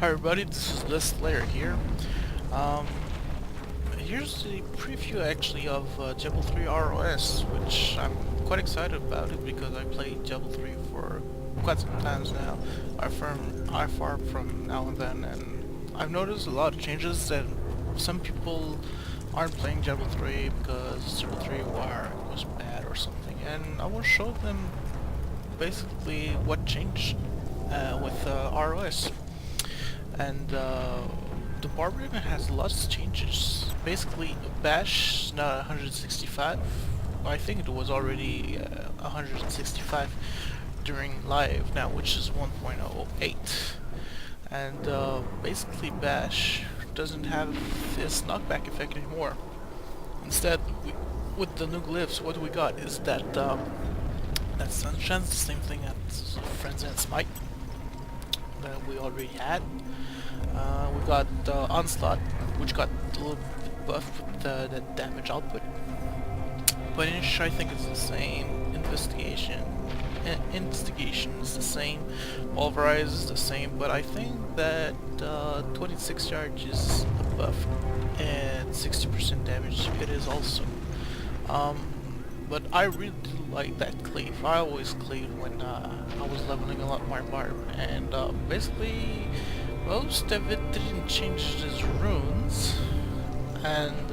Hi everybody, this is Les Slayer here. Um, Here's the preview actually of Diablo 3 ROS, which I'm quite excited about it because I played Diablo 3 for quite some times now. I farm from now and then, and I've noticed a lot of changes that some people aren't playing Diablo 3 because Diablo 3 was bad or something, and I will show them basically what changed with ROS. And the Barbarian has lots of changes. Basically, Bash is now 165. I think it was already 165 during live now, which is 1.08. And basically, Bash doesn't have this knockback effect anymore. Instead, with the new glyphs, what we got is that Sunshine's the same thing as Frenzy and Smite that we already had. We got Onslaught, which got a little bit buffed with the damage output. Punish, I think, is the same. Instigation is the same. Pulverize is the same, but I think that 26 charge is a buff and 60% damage it is also. But I really do like that cleave. I always cleaved when I was leveling a lot more Barb, and basically most of it didn't change its runes, and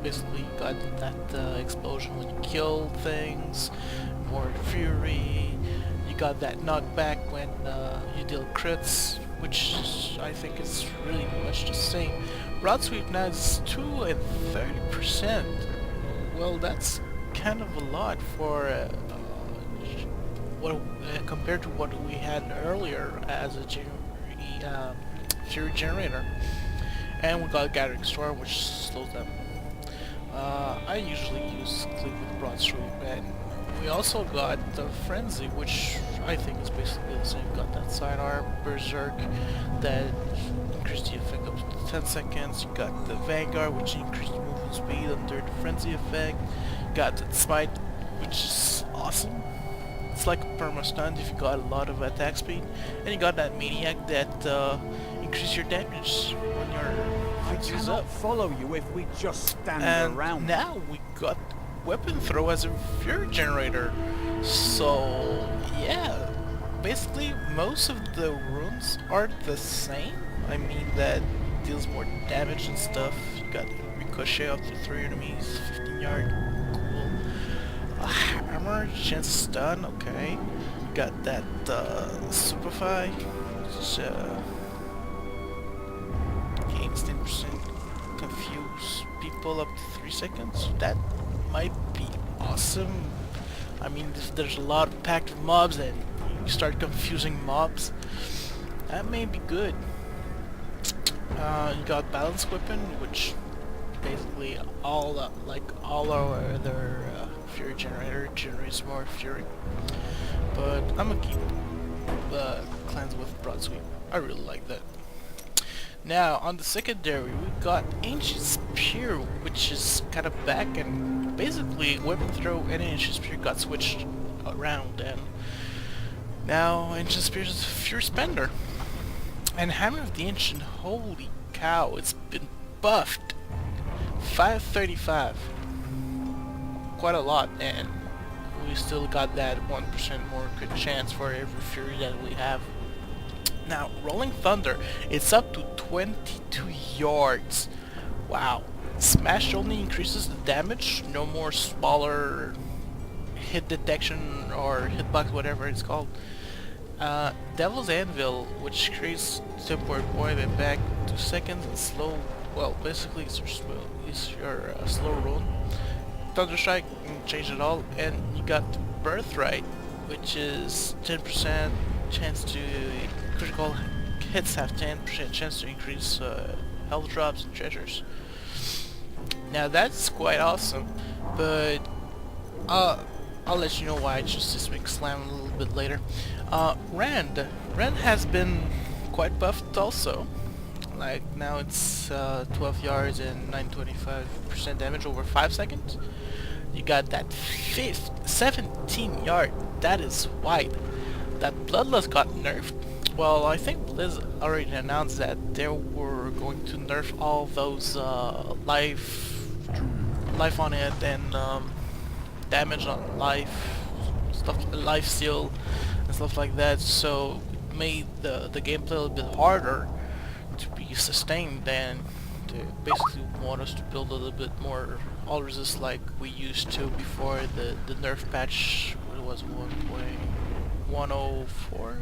basically you got that explosion when you kill things, more fury, you got that knockback when you deal crits, which I think is really much the same. Broad sweep now is 2 and 30%. Well, that's kind of a lot for compared to what we had earlier as a Fury generator. And we got Gathering Storm, which slows them. I usually use Cleave with Broad Sweep, and we also got the Frenzy, which I think is basically the same. Got that sidearm, Berserk, that increased the effect up to 10 seconds. You got the Vanguard, which increased movement speed under the Frenzy effect. Got the Smite, which is awesome. It's like a perma stun if you got a lot of attack speed. And you got that Maniac that increases your damage when your fix is up. Follow you if we just stand And around. now we got Weapon Throw as a Fury generator. So yeah, basically most of the runes are the same. I mean, that deals more damage and stuff. You got Ricochet up to 3 enemies, 15 yard, cool. Hammer, chance to stun, okay. You got that Superfy, which gains 10%, confuse people up to 3 seconds. That might be awesome. I mean, if there's a lot of packed mobs and you start confusing mobs, that may be good. You got Balance Weapon, which basically all our other Fury generator generates more Fury. But I'm gonna keep Cleanse with Broad Sweep. I really like that. Now on the secondary, we got Ancient Spear, which is kind of back, and basically Weapon Throw and Ancient Spear got switched around, and now Ancient Spear is a Fury Spender. And Hammer of the Ancient, holy cow, it's been buffed. 535. Quite a lot, and we still got that 1% more good chance for every Fury that we have. Now, Rolling Thunder, it's up to 22 yards. Wow. Smash only increases the damage, no more smaller hit detection or hitbox, whatever it's called. Devil's Anvil, which creates temporary void and back 2 seconds and slow, well, basically it's your slow rune. Thunderstrike, change it all, and you got Birthright, which is 10% chance to critical hits have 10% chance to increase health drops and treasures. Now that's quite awesome, but I'll let you know why I chose this big slam a little bit later. Rand has been quite buffed also. Like now it's 12 yards and 925% damage over 5 seconds. You got that 17 yard, that is wide. That Bloodlust got nerfed, Well, I think Blizz already announced that they were going to nerf all those life on it and damage on life stuff, life steal and stuff like that. So it made the gameplay a little bit harder to be sustained, and they basically want us to build a little bit more all resist like we used to before the nerf patch. What was 1.104?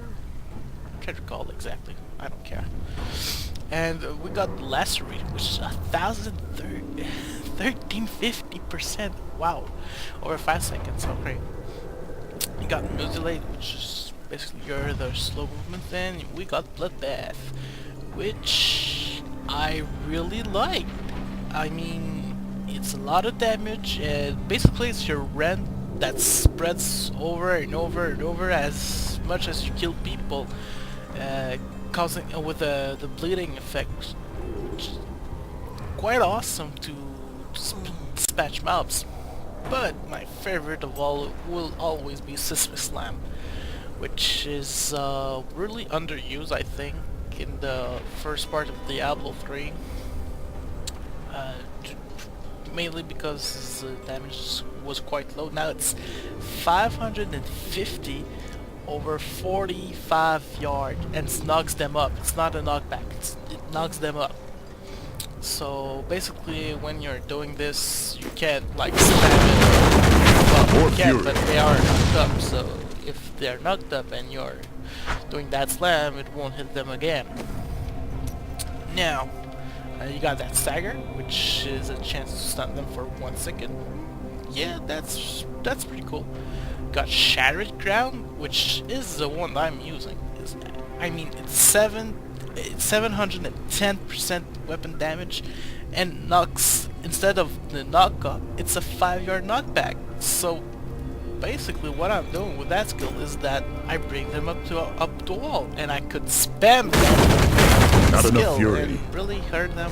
Can't recall exactly. I don't care. And we got Lacerate, which is 1350%. Wow, over 5 seconds. Oh, great. You got Mutilate, which is basically the slow movement. Then we got Bloodbath, which I really like. I mean, it's a lot of damage, and basically it's your rend that spreads over and over and over as much as you kill people, causing with the bleeding effect, which is quite awesome to dispatch mobs. But my favorite of all will always be Sismic Slam, which is really underused, I think, in the first part of Diablo 3. Mainly because the damage was quite low. Now it's 550 over 45 yard and it knocks them up. It's not a knockback, it knocks them up. So basically when you're doing this, you can't like spam it. Well, you can, but they are knocked up, so if they're knocked up and you're doing that slam, it won't hit them again. Now, you got that stagger, which is a chance to stun them for 1 second. Yeah, that's pretty cool. Got Shattered Ground, which is the one I'm using. I mean, it's 710% weapon damage, and knocks, instead of the knockup, it's a 5-yard knockback. So basically, what I'm doing with that skill is that I bring them up to wall, and I could spam that skill and really hurt them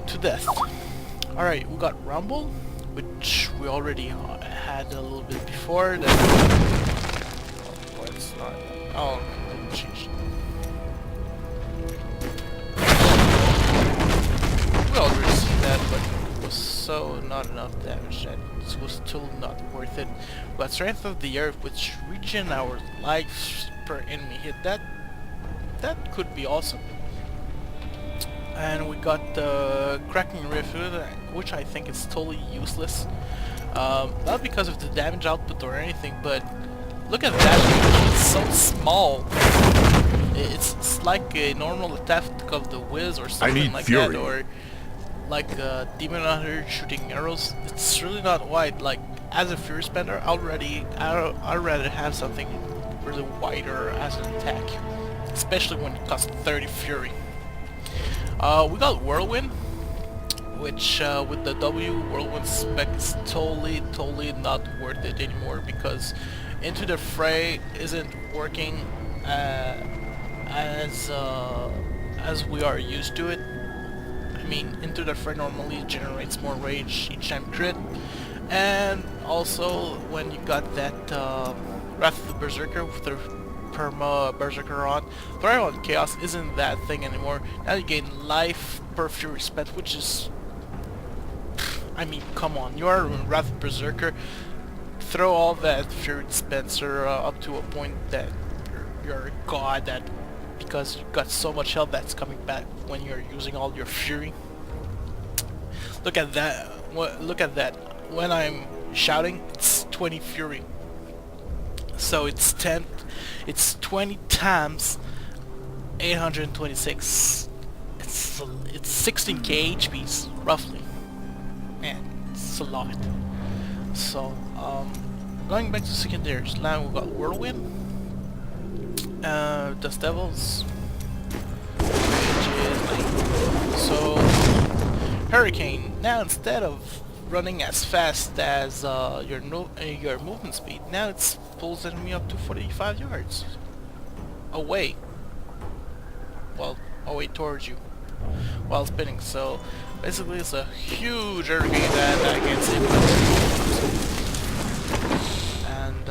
to death. Alright, we got Rumble, which we already had a little bit before. That oh, it's not. Oh, it didn't change. We already see that, but it was so not enough damage that it was still not worth it. But Strength of the Earth, which regen our lives per enemy hit, that could be awesome. And we got the Cracking Rift, which I think is totally useless. Not because of the damage output or anything, but look at that, it's so small. It's like a normal attack of the Wiz or something like that, or like Demon Hunter shooting arrows. It's really not wide. Like, as a Fury spender, I'd rather have something really wider as an attack, especially when it costs 30 Fury. We got Whirlwind, which with the W Whirlwind spec is totally not worth it anymore, because Into the Fray isn't working as we are used to it. I mean, Into the Fray normally generates more rage each time crit, and also when you got that Wrath of the Berserker with the perma Berserker on, Thrive on Chaos isn't that thing anymore. Now you gain life per Fury spent, which is, I mean, come on, you are Wrath of Berserker, throw all that Fury dispenser up to a point that you're a god, that because you got so much health that's coming back when you're using all your Fury. Look at that, look at that. When I'm shouting, it's 20 Fury. So it's 20 times 826. It's 16k HPs roughly. Man, it's a lot. So going back to secondaries, now we got Whirlwind, Dust Devils, which is like, so Hurricane. Now instead of running as fast as your movement speed, now it pulls enemy up to 45 yards away. Well, away towards you while spinning. So basically, it's a huge hurricane that can save you. And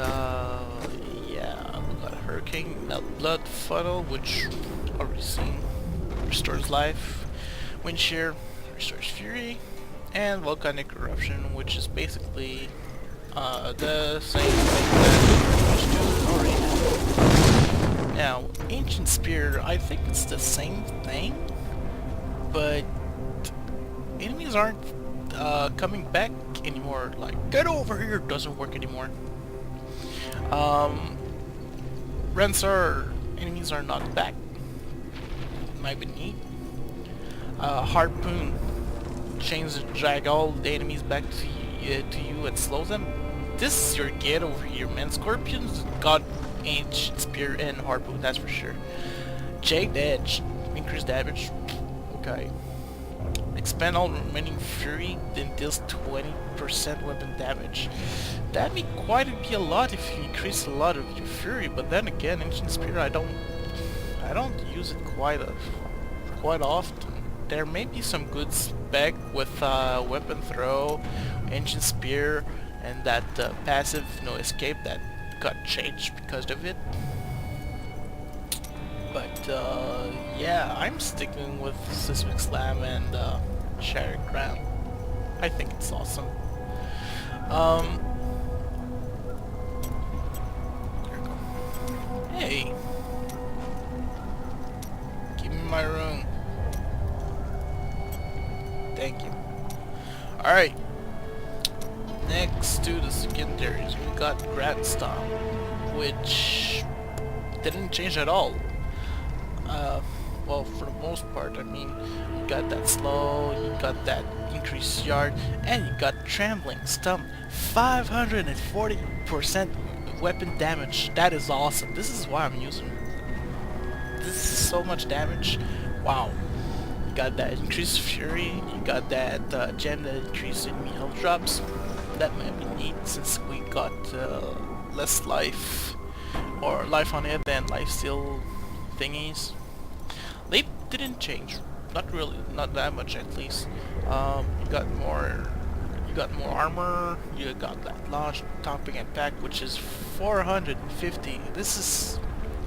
yeah, we got a hurricane. King Blood Funnel, which already seen, restores life. Wind Shear restores fury, and Volcanic Eruption, which is basically the same thing that we used to already. Now, Ancient Spear, I think it's the same thing, but enemies aren't coming back anymore. Like, get over here doesn't work anymore. Rensar enemies are not back. Might be neat. Harpoon chains drag all the enemies back to you and slows them. This is your get over here, man. Scorpions got Ancient Spear and Harpoon, that's for sure. Jagged Edge, increased damage. Okay. Expand all remaining fury, then deals 20% weapon damage. That'd be be a lot if you increase a lot of your fury, but then again, Ancient Spear, I don't use it quite often. There may be some good spec with weapon throw, Ancient Spear, and that passive no escape that got changed because of it. But yeah, I'm sticking with Seismic Slam and Shattered Crown. I think it's awesome. Here we go. Hey, give me my room. Thank you. All right. Next to the secondaries, we got Grand Stomp, which didn't change at all. Well, for the most part, I mean, you got that slow, you got that increased yard, and you got Trembling Stomp, 540% weapon damage. That is awesome. This is why I'm using it. This is so much damage. Wow. You got that increased fury, you got that gem that increases enemy health drops. That might be neat since we got less life, or life on it than lifesteal thingies. Leap didn't change, not really, not that much at least. You got more armor. You got that launch, topping impact, which is 450. This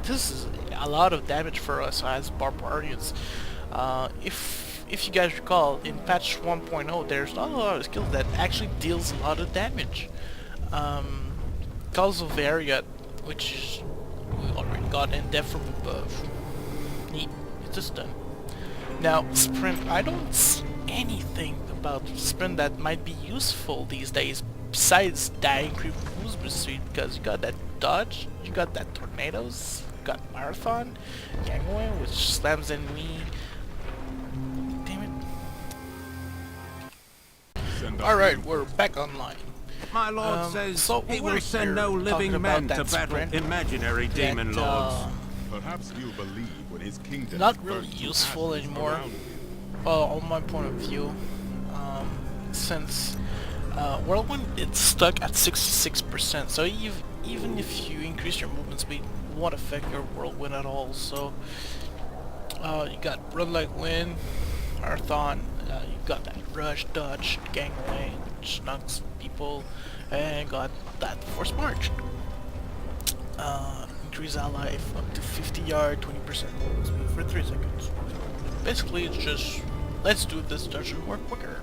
is a lot of damage for us as barbarians. If you guys recall, in patch 1.0, there's not a lot of skills that actually deals a lot of damage. Calls of Variat, which we already got in depth from above. Neat. It's just done. Now, Sprint, I don't see anything about Sprint that might be useful these days besides dying creep movement speed, because you got that dodge, you got that tornadoes, you got marathon, gangway, which slams enemy. Damn it. Alright, we're back online. My lord says so he will send no living men to battle imaginary demon lords. Perhaps you'll believe when his kingdom not really useful anymore. Well, on my point of view, since Whirlwind it's stuck at 66%, so even if you increase your movement speed, it won't affect your Whirlwind at all. So you got Run Like Wind, Marathon, you got that Rush, Dodge, Gangway, which knocks people, and got that Force March. Increase ally up to 50 yard, 20% movement speed for 3 seconds. Basically, it's just let's do this dungeon more quicker.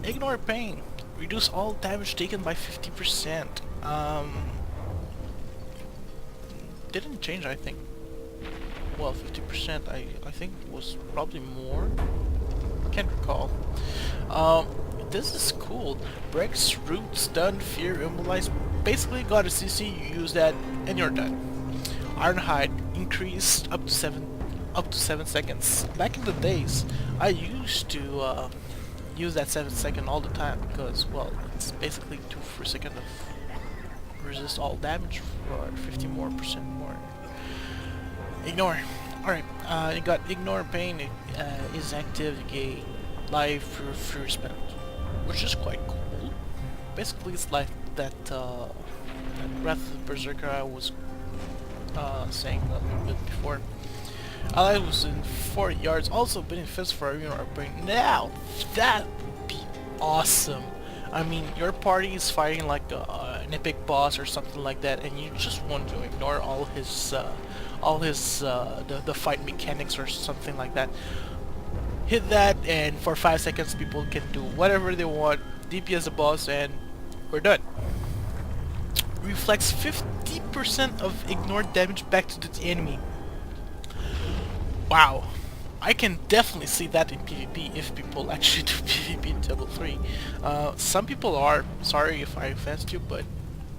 Ignore pain. Reduce all damage taken by 50%. Didn't change, I think. Well, 50%. I think it was probably more. Can't recall. This is cool. Breaks, root, stun, fear, immobilize. Basically, got a CC. You use that, and you're done. Ironhide increased up to 7 seconds. Back in the days, I used to use that 7 second all the time because, well, it's basically 2 per second of resist all damage for 50% more. Ignore. Alright, you got Ignore Pain is active. You gain life for fear spent, which is quite cool. Basically, it's like that Wrath of the Berserker I was saying a little bit before. Ally was in 40 yards, also benefits for Ignore Pain. Now, that would be awesome. I mean, your party is fighting like an an epic boss or something like that, and you just want to ignore all his the fight mechanics or something like that. Hit that, and for 5 seconds people can do whatever they want, DPS the boss, and we're done. Reflects 50% of ignored damage back to the enemy. Wow. I can definitely see that in PvP if people actually do PvP in Diablo 3. Some people are, sorry if I offended you, but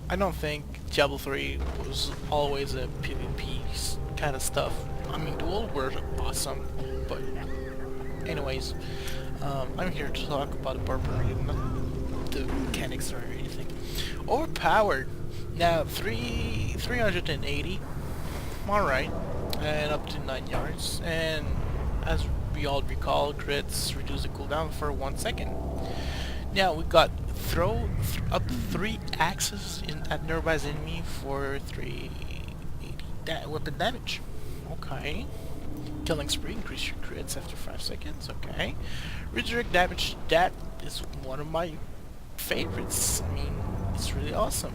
I don't think Diablo 3 was always a PvP kind of stuff. I mean, duel were awesome, but anyways, I'm here to talk about Barbarian, not the mechanics or anything. Overpowered. Now, 380, alright, and up to 9 yards, and as we all recall, crits reduce the cooldown for 1 second. Now, we got up 3 axes at nearby enemy for 380 weapon damage. Okay. Killing spree, increase your crits after 5 seconds, okay. Redirect damage, that is one of my favorites. I mean, it's really awesome.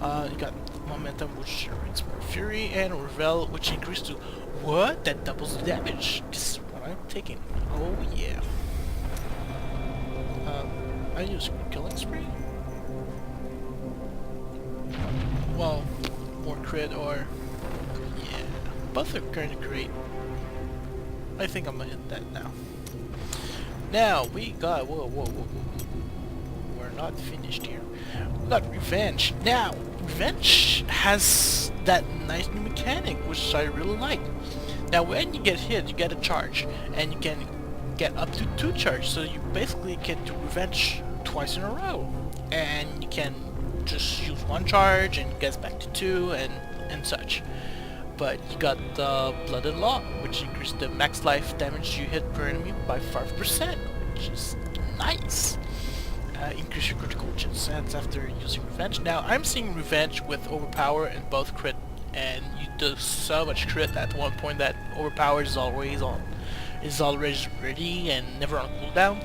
You got momentum, which generates more fury, and revel, which increases to what? That doubles the damage. This is what I'm taking. Oh yeah. I use killing spree. Well, more crit or yeah, both are kind of great. I think I'm gonna hit that now. Now we got whoa. We're not finished here. We got revenge. Now revenge has that nice new mechanic which I really like. Now when you get hit, you get a charge, and you can get up to 2 charges, so you basically can do revenge twice in a row, and you can just use 1 charge and it gets back to 2 and such. But you got the Blood and Law, which increases the max life damage you hit per enemy by 5%, which is nice. Increase your critical chance after using revenge. Now I'm seeing revenge with overpower and both crit, and you do so much crit at one point that overpower is always ready and never on cooldown.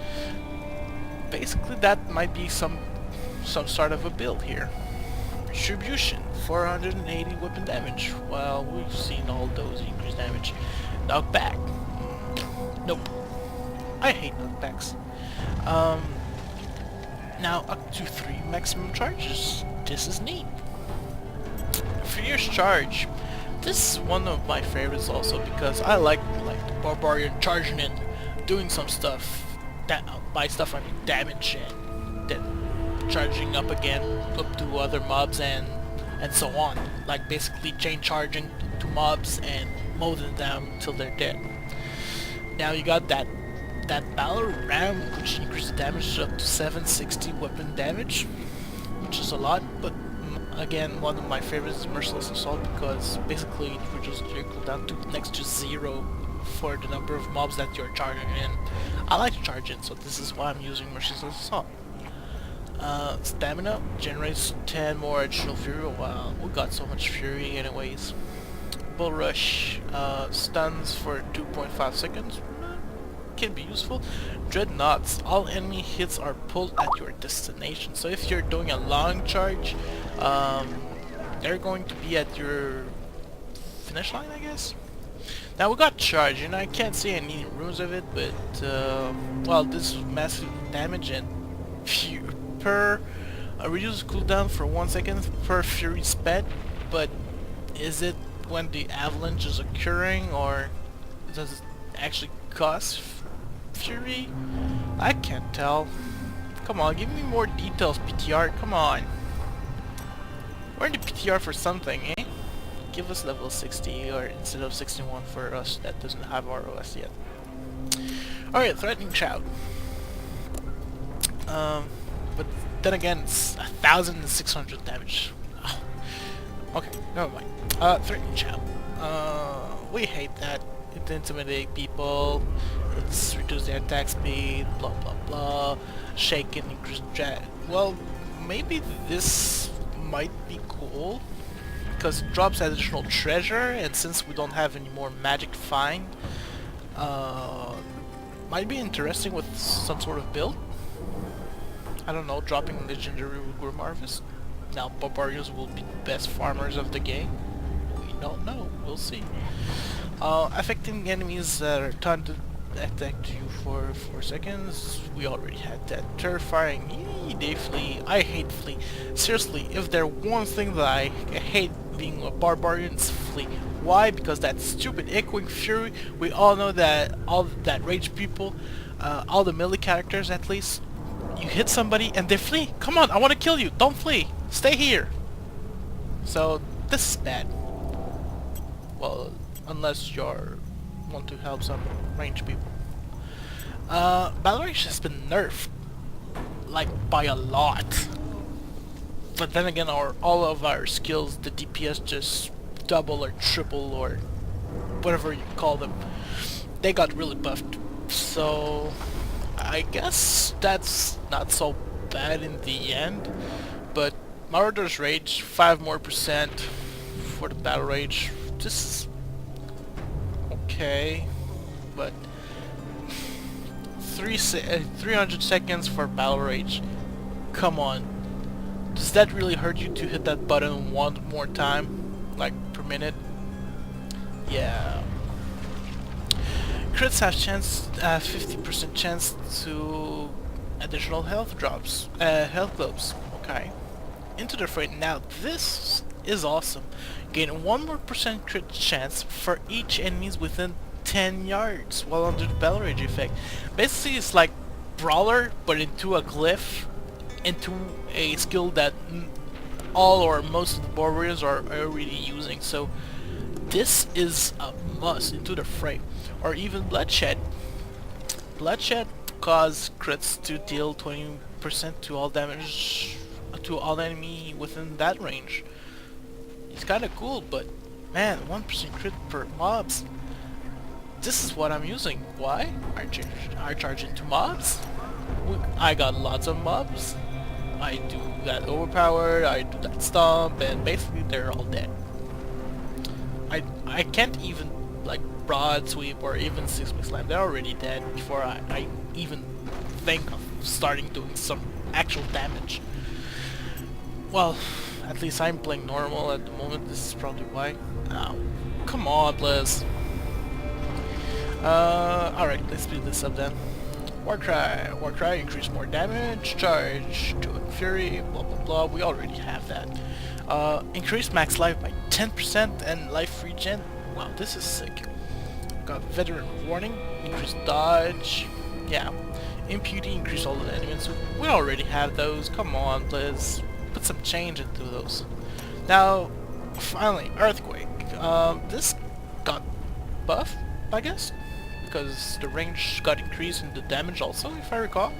Basically that might be some sort of a build here. Retribution, 480 weapon damage. Well, we've seen all those increased damage. Knockback. Nope. I hate knockbacks. Now up to 3 maximum charges. This is neat. Fierce Charge. This is one of my favorites also because I like the Barbarian charging in, doing some stuff. That by stuff I mean damage, and then charging up again up to other mobs and so on. Like basically chain charging to mobs and mowing them till they're dead. Now you got that Battle Ram, which increases damage up to 760 weapon damage, which is a lot, but again, one of my favorites is Merciless Assault because basically it reduces your cooldown to next to 0 for the number of mobs that you're charging in. I like to charge in, so this is why I'm using Merciless Assault. Stamina generates 10 more additional fury. Wow, we got so much fury anyways. Bull Rush stuns for 2.5 seconds. Can be useful. Dreadnoughts. All enemy hits are pulled at your destination. So if you're doing a long charge, they're going to be at your finish line, I guess. Now we got charge, and I can't see any runes of it, but well, this is massive damage and per reduces cooldown for 1 second per fury spent. But is it when the avalanche is occurring, or does it actually cost fury? I can't tell. Come on, give me more details, PTR. Come on. We're in the PTR for something, eh? Give us level 60 or instead of 61 for us that doesn't have ROS yet. Alright, Threatening Shout. But then again, it's 1,600 damage. Oh. Okay, never mind. Threatening Shout. We hate that. It intimidates people. It's reduce their attack speed. Blah blah blah. Shake and increase drag. Well, maybe this might be cool because it drops additional treasure, and since we don't have any more magic to find, might be interesting with some sort of build. I don't know, dropping legendary Grim Harvest. Now Barbarians will be the best farmers of the game. We don't know. We'll see. Affecting enemies that are taunted attack you for 4 seconds. We already had that. Terrifying. Yee, they flee. I hate flee. Seriously, if there's one thing that I hate being a barbarian, it's flee. Why? Because that stupid echoing fury. We all know that all that rage people, all the melee characters at least, you hit somebody and they flee. Come on, I want to kill you. Don't flee. Stay here. So this is bad. Well, unless you're want to help some range people. Battle Rage has been nerfed, like by a lot. But then again, all of our skills, the DPS just double or triple or whatever you call them, they got really buffed. So I guess that's not so bad in the end. But Marauder's Rage, 5% more for the Battle Rage. This is okay, but 300 seconds for Battle Rage. Come on. Does that really hurt you to hit that button one more time? Like per minute? Yeah. Crits have chance, 50% chance to additional health drops, health globes. Okay. Into the fray. Now this is awesome. Gain 1% more crit chance for each enemies within 10 yards while under the Battle Rage effect. Basically, it's like Brawler, but into a glyph, into a skill that all or most of the Barbarians are already using. So this is a must into the fray. Or even Bloodshed. Bloodshed cause crits to deal 20% to all damage to all enemy within that range. It's kinda cool, but man, 1% crit per mobs. This is what I'm using. Why? I charge into mobs. I got lots of mobs. I do that overpowered, I do that stomp, and basically they're all dead. I can't even like broad sweep or even 6-pick slam. They're already dead before I even think of starting doing some actual damage. Well, at least I'm playing normal at the moment. This is probably why. Oh, come on, Liz. Alright, let's speed this up then. Warcry. Warcry, increase more damage, charge to Fury, blah blah blah. We already have that. Increase max life by 10% and life regen. Wow, this is sick. Got Veteran Warning, increase dodge. Yeah. Impunity, increase all the enemies. We already have those. Come on, Liz. Put some change into those. Now, finally, Earthquake. This got buffed, I guess, because the range got increased and the damage also, if I recall.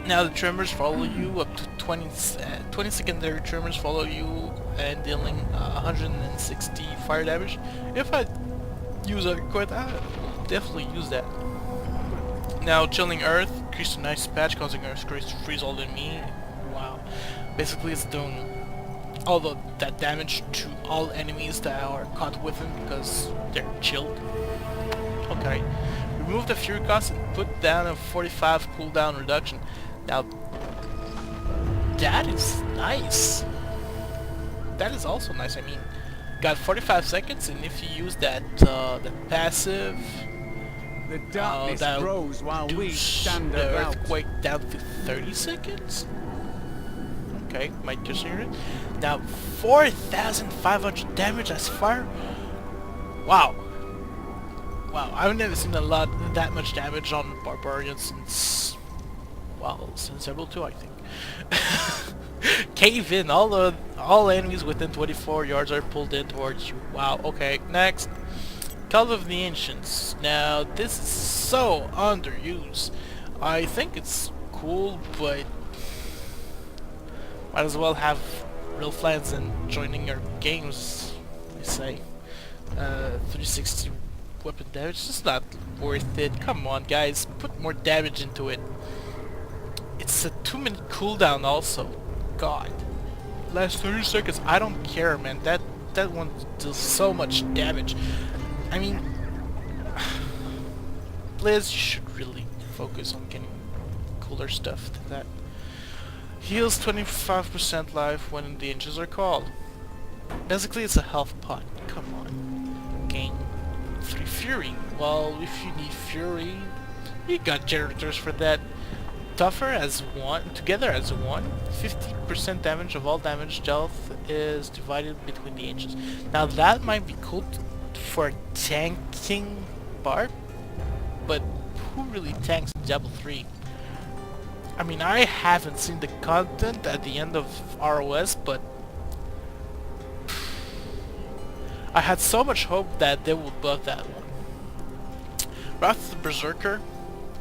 Now the tremors follow you up to 20 secondary tremors follow you and dealing 160 fire damage. If I use Earthquake, I definitely use that. Now, Chilling Earth, increase the ice patch, causing earthquakes to freeze all enemy. Wow. Basically, it's doing all that damage to all enemies that are caught with him because they're chilled. Okay. Remove the Fury cost and put down a 45 cooldown reduction. Now, that is nice. That is also nice. I mean, got 45 seconds, and if you use that the passive, the darkness grows while we stand the about. Earthquake down to 30 seconds. Okay, might consider it. Now 4,500 damage as fire. Wow. Wow, I've never seen that much damage on Barbarian since, well, since Diablo II, I think. Cave in. All enemies within 24 yards are pulled in towards you. Wow. Okay, next. Call of the Ancients. Now, this is so underused. I think it's cool, but might as well have real fans and joining your games, I say. 360 weapon damage, it's just not worth it. Come on, guys, put more damage into it. It's a 2-minute cooldown also. God. Last 30 seconds, I don't care, man. That one does so much damage. I mean, Blizz should really focus on getting cooler stuff than that. Heals 25% life when the angels are called. Basically, it's a health pot. Come on. Gain 3 fury. Well, if you need fury, you got generators for that. Tougher as one, together as one. 50% damage of all damage dealt is divided between the angels. Now that might be cool for tanking Barb, but who really tanks Diablo 3? I mean, I haven't seen the content at the end of ROS, but I had so much hope that they would buff that one. Wrath of the Berserker,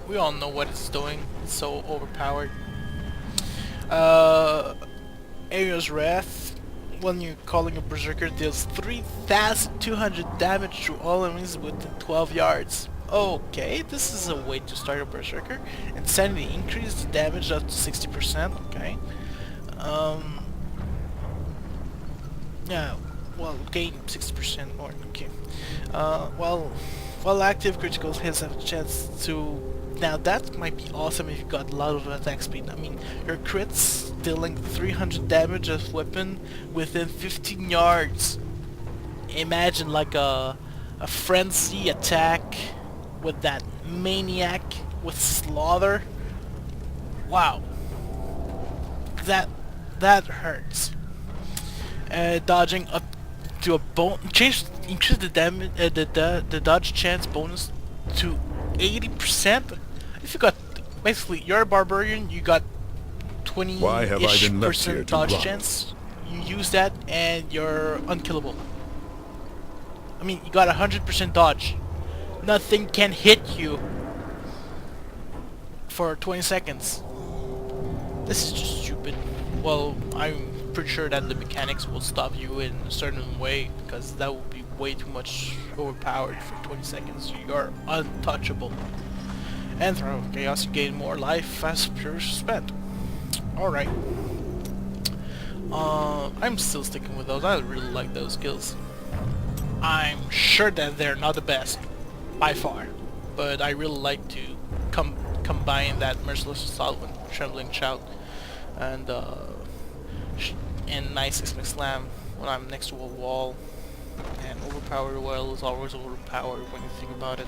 we all know what it's doing. It's so overpowered. Area's Wrath, when you're calling a Berserker, deals 3,200 damage to all enemies within 12 yards. Okay, this is a way to start a Berserker. Insanity, increase the damage up to 60%, okay. Yeah, well, gain 60% more, okay. While active, critical hits have a chance to... Now that might be awesome if you got a lot of attack speed. I mean, your crits dealing 300 damage of weapon within 15 yards. Imagine like a frenzy attack with that maniac with slaughter. Wow, that hurts. Dodging up to a increase the damage, the dodge chance bonus to 80%. If you got basically you're a barbarian, you got 20-ish% dodge chance. You use that and you're unkillable. I mean, you got 100% dodge. Nothing can hit you for 20 seconds. This is just stupid. Well, I'm pretty sure that the mechanics will stop you in a certain way, because that would be way too much overpowered for 20 seconds. You're untouchable. And throw chaos, you gain more life as pure spent. Alright. I'm still sticking with those. I really like those skills. I'm sure that they're not the best, by far, but I really like to combine that Merciless Assault with Trembling Shout and nice Ismic Slam when I'm next to a wall. And Overpowered Well is always overpowered when you think about it.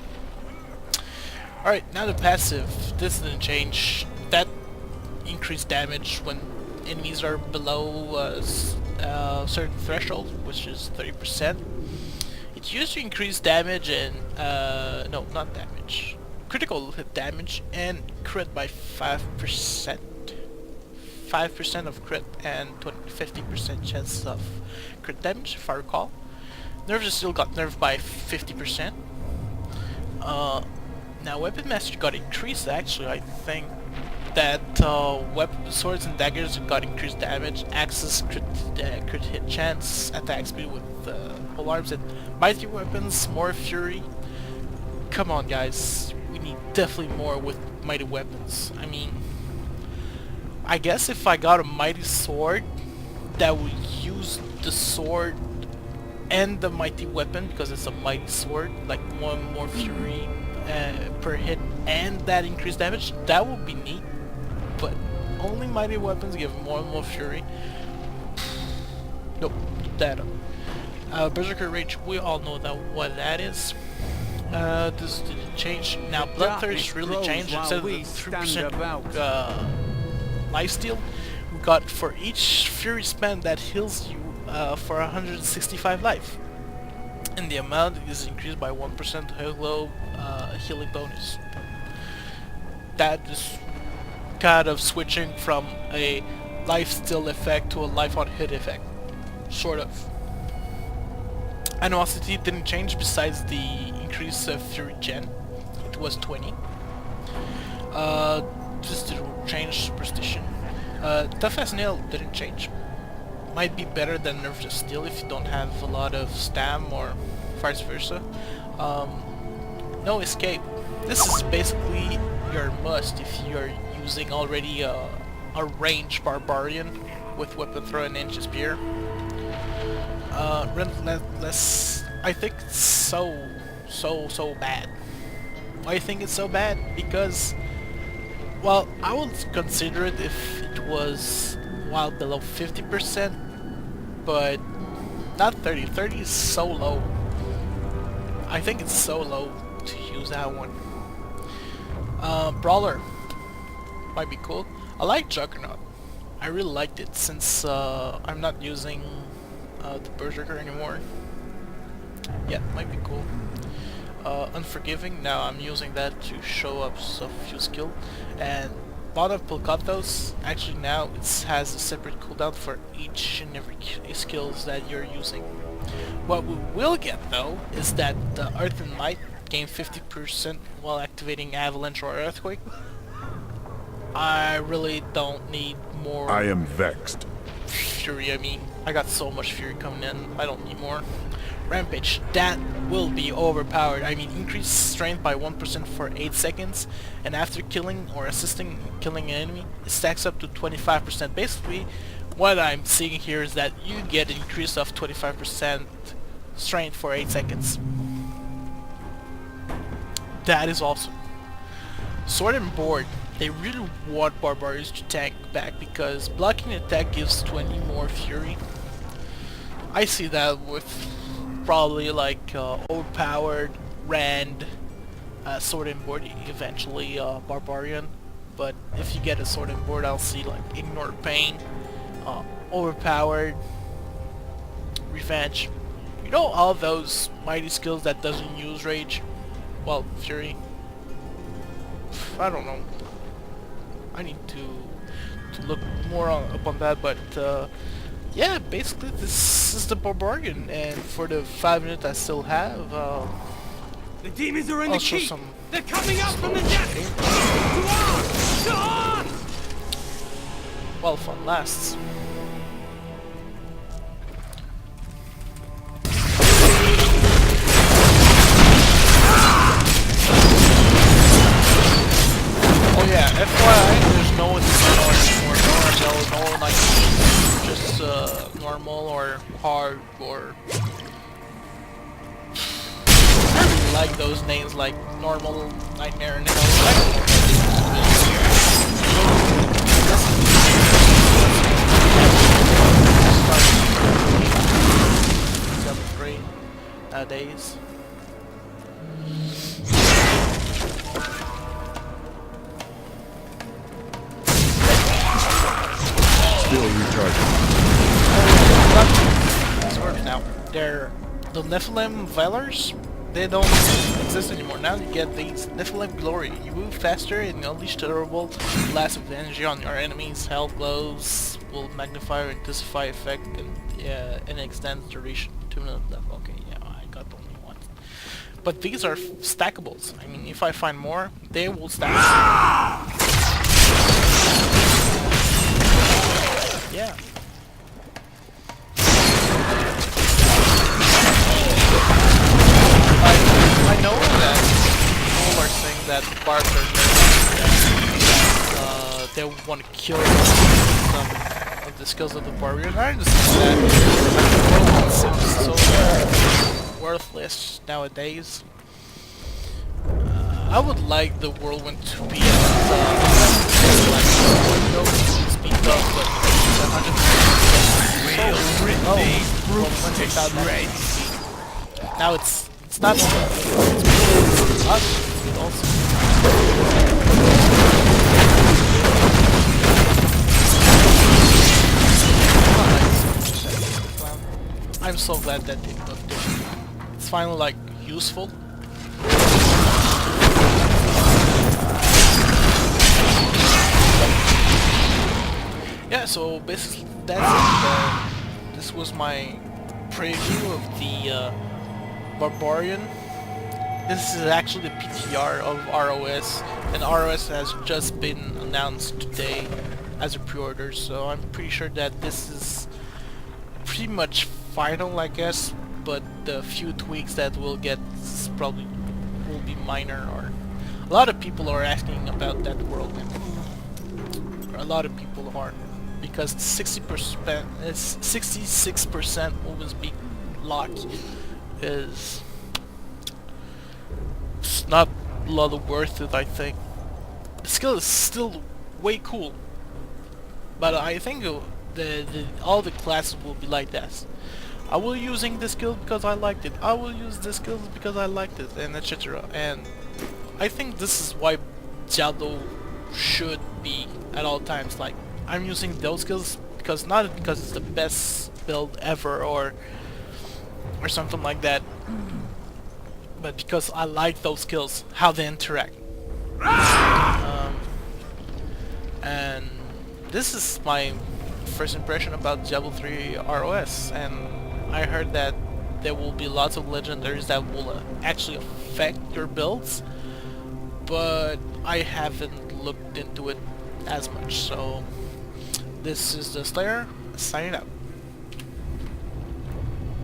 Alright, now the passive. This didn't change. That increased damage when enemies are below a certain threshold, which is 30%. It used to increase damage and no, not damage. Critical hit damage and crit by 5%. 5% of crit and 50% chance of crit damage, if I recall. Nerves still got nerfed by 50%. Now Weapon Master got increased actually. I think that swords and daggers got increased damage, axes crit hit chance, attack speed with pole arms, and mighty weapons, more fury. Come on guys, we need definitely more with mighty weapons. I mean, I guess if I got a mighty sword that would use the sword and the mighty weapon, because it's a mighty sword, like one more fury per hit and that increased damage, that would be neat. But only mighty weapons give more and more fury. Nope, that up. Berserker Rage, we all know that what that is. This didn't change. Now Bloodthirst really changed. Instead of the 3% lifesteal, we got for each fury spent that heals you for 165 life. And the amount is increased by 1% Halo healing bonus. That is kind of switching from a lifesteal effect to a life on hit effect. Sort of. Animosity didn't change besides the increase of Fury Gen. It was 20. Just didn't change Superstition. Tough as Nail didn't change. Might be better than Nerves of Steel if you don't have a lot of stam or vice versa. No Escape. This is basically your must if you're using already a ranged Barbarian with Weapon Throw and Ninja Spear. Relentless, I think it's so bad. Why I think it's so bad? Because, well, I would consider it if it was well below 50%, but not 30. 30 is so low. I think it's so low to use that one. Brawler might be cool. I like Juggernaut. I really liked it since I'm not using the Berserker anymore. Yeah, might be cool. Unforgiving, now I'm using that to show up a few skill. And Bond of Pulcatos, actually now it has a separate cooldown for each and every skills that you're using. What we will get though is that the Earth and Might gain 50% while activating Avalanche or Earthquake. I really don't need more. I am vexed. Fury, I mean, I got so much Fury coming in, I don't need more. Rampage, that will be overpowered. I mean, increase strength by 1% for 8 seconds, and after killing or assisting killing an enemy, it stacks up to 25%. Basically, what I'm seeing here is that you get an increase of 25% strength for 8 seconds. That is awesome. Sword and Board, they really want Barbarians to tank back because blocking attack gives 20 more Fury. I see that with probably like overpowered Rand, Sword and Board, eventually Barbarian. But if you get a Sword and Board, I'll see like Ignore Pain, overpowered, Revenge. You know all those mighty skills that doesn't use Rage? Well, Fury. I don't know. I need to look more up on that, but yeah, basically this is the Barbarian, and for the 5 minutes I still have, The demons are in I'll the show keep. some. They're coming up from the depths. To arms! To arms! While fun lasts. Oh yeah, FYI, there's no Inferno anymore, no like just normal or hard or I really like those names like normal, nightmare, and hell. Nowadays. Still recharging. Now, they're the Nephilim Valors. They don't exist anymore. Now you get these Nephilim Glory. You move faster and unleash terrible blast of energy on your enemies. Health glows will magnify or intensify effect and extend duration 2 minutes left. Okay, yeah, I got only one. But these are stackables. I mean, if I find more, they will stack. Yeah. I know that people are saying that the barbs are they want to kill some of the skills of the barbarian. I understand that. Seems so worthless nowadays. I would like the whirlwind to be like speed up, but 100%. Now it's not it's also. I'm so glad that they buffed it. It's finally like useful. Yeah, so basically that's it. This was my preview of the Barbarian. This is actually the PTR of ROS, and ROS has just been announced today as a pre-order, so I'm pretty sure that this is pretty much final, I guess, but the few tweaks that we'll get probably will be minor. Or a lot of people are asking about that world map. A lot of people are, because 60% is 66% movement speed lock is it's not a lot of worth it. I think the skill is still way cool, But I think all the classes will be like this. I will using this skill because I liked it. I will use this skill because I liked it, and etc. And I think this is why Diablo should be at all times. Like, I'm using those skills because not because it's the best build ever or something like that, but because I like those skills, how they interact. And this is my first impression about Diablo 3 ROS, and I heard that there will be lots of legendaries that will actually affect your builds, but I haven't looked into it as much. So this is the Slayer signing out.